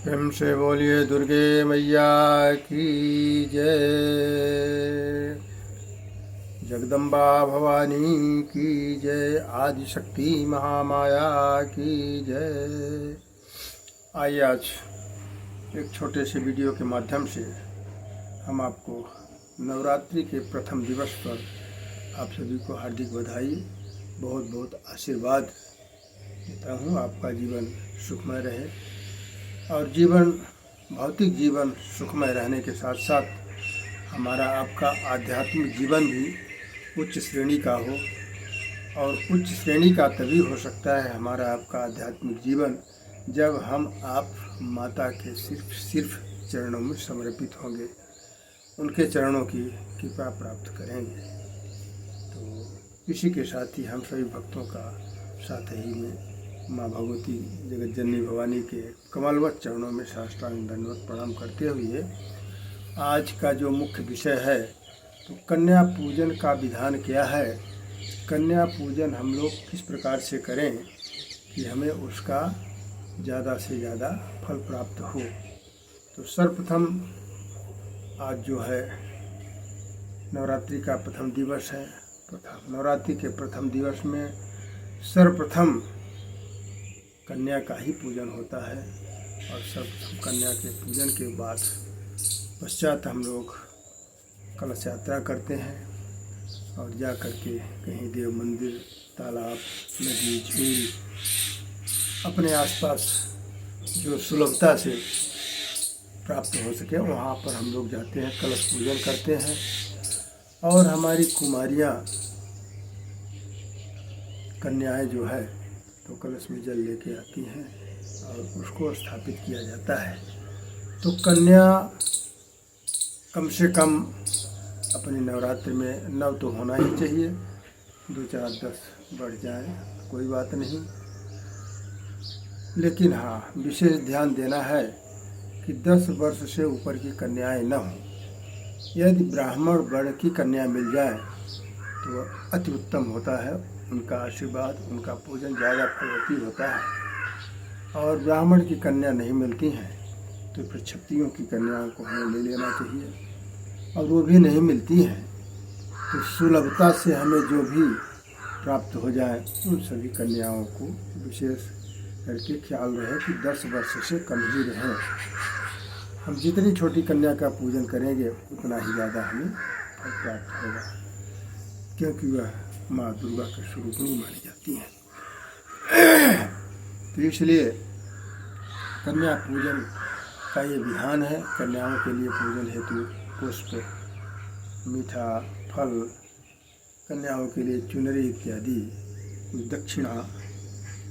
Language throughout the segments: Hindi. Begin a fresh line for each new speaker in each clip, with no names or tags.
प्रेम से बोलिए दुर्गे मैया की जय। जगदम्बा भवानी की जय। आदि शक्ति महामाया की जय। आइए आज एक छोटे से वीडियो के माध्यम से हम आपको नवरात्रि के प्रथम दिवस पर आप सभी को हार्दिक बधाई, बहुत बहुत आशीर्वाद देता हूँ। आपका जीवन सुखमय रहे और भौतिक जीवन सुखमय रहने के साथ साथ हमारा आपका आध्यात्मिक जीवन भी उच्च श्रेणी का हो। और उच्च श्रेणी का तभी हो सकता है हमारा आपका आध्यात्मिक जीवन जब हम आप माता के सिर्फ चरणों में समर्पित होंगे, उनके चरणों की कृपा प्राप्त करेंगे। तो इसी के साथ ही हम सभी भक्तों का साथ ही में माँ भगवती जगत जननी भवानी के कमलवत चरणों में साष्टांग दंडवत प्रणाम करते हुए आज का जो मुख्य विषय है, तो कन्या पूजन का विधान क्या है, कन्या पूजन हम लोग किस प्रकार से करें कि हमें उसका ज़्यादा से ज़्यादा फल प्राप्त हो। तो सर्वप्रथम आज जो है नवरात्रि का प्रथम दिवस है। नवरात्रि के प्रथम दिवस में सर्वप्रथम कन्या का ही पूजन होता है और सर्वप्रथम कन्या के पूजन के बाद पश्चात हम लोग कलश यात्रा करते हैं और जा कर के कहीं देव मंदिर, तालाब, नदी, झील अपने आसपास जो सुलभता से प्राप्त हो सके वहाँ पर हम लोग जाते हैं, कलश पूजन करते हैं। और हमारी कुमारियाँ कन्याएं जो है तो कलश में जल लेके आती हैं और उसको स्थापित किया जाता है। तो कन्या कम से कम अपने नवरात्रि में 9 तो होना ही चाहिए, 2, 4, 10 बढ़ जाए कोई बात नहीं, लेकिन हाँ विशेष ध्यान देना है कि 10 वर्ष से ऊपर की कन्याएं न हों। यदि ब्राह्मण वर्ण की कन्या मिल जाए तो अति उत्तम होता है, उनका आशीर्वाद, उनका पूजन ज़्यादा फलवती होता है। और ब्राह्मण की कन्या नहीं मिलती हैं तो फिर क्षत्रियों की कन्याओं को हमें ले लेना चाहिए, और वो भी नहीं मिलती हैं तो सुलभता से हमें जो भी प्राप्त हो जाए उन सभी कन्याओं को विशेष करके ख्याल रहे कि 10 वर्ष से कम ही रहें। हम जितनी छोटी कन्या का पूजन करेंगे उतना ही ज़्यादा हमें फल प्राप्त होगा, क्योंकि वह माँ दुर्गा के स्वरूपिणी मानी जाती हैं। तो इसलिए कन्या पूजन का ये विधान है। कन्याओं के लिए पूजन हेतु पुष्प, मीठा, फल, कन्याओं के लिए चुनरी इत्यादि, कुछ दक्षिणा,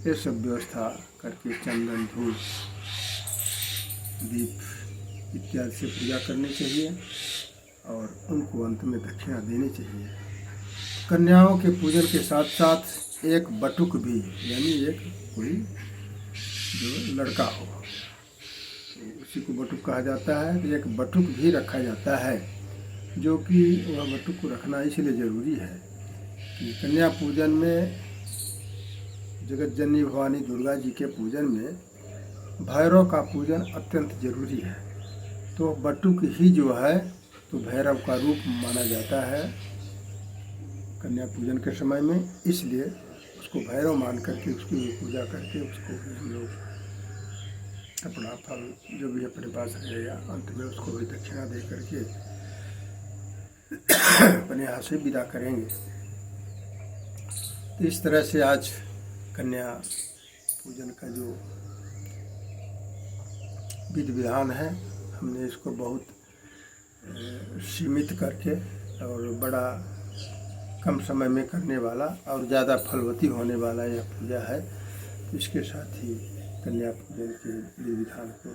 ये सब व्यवस्था करके चंदन, धूप, दीप इत्यादि से पूजा करनी चाहिए और उनको अंत में दक्षिणा देनी चाहिए। कन्याओं के पूजन के साथ साथ एक बटुक भी, यानी एक कोई जो लड़का हो तो उसी को बटुक कहा जाता है। तो एक बटुक भी रखा जाता है, जो कि वह बटुक को रखना इसलिए ज़रूरी है कि कन्या पूजन में, जगत जननी भवानी दुर्गा जी के पूजन में भैरव का पूजन अत्यंत जरूरी है। तो बटुक ही जो है तो भैरव का रूप माना जाता है कन्या पूजन के समय में, इसलिए उसको भैरव मान करके उसकी भी पूजा करके उसको भी हम लोग अपना फल जो भी अपने पास रहेगा अंत में उसको भी दक्षिणा दे करके अपने यहाँ से विदा करेंगे। तो इस तरह से आज कन्या पूजन का जो विधि विधान है, हमने इसको बहुत सीमित करके और बड़ा कम समय में करने वाला और ज़्यादा फलवती होने वाला यह पूजा है। इसके साथ ही कन्या पूजन के विधि विधान को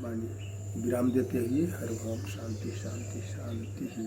मानी विराम देते हुए हर ओम शांति शांति शांति ही।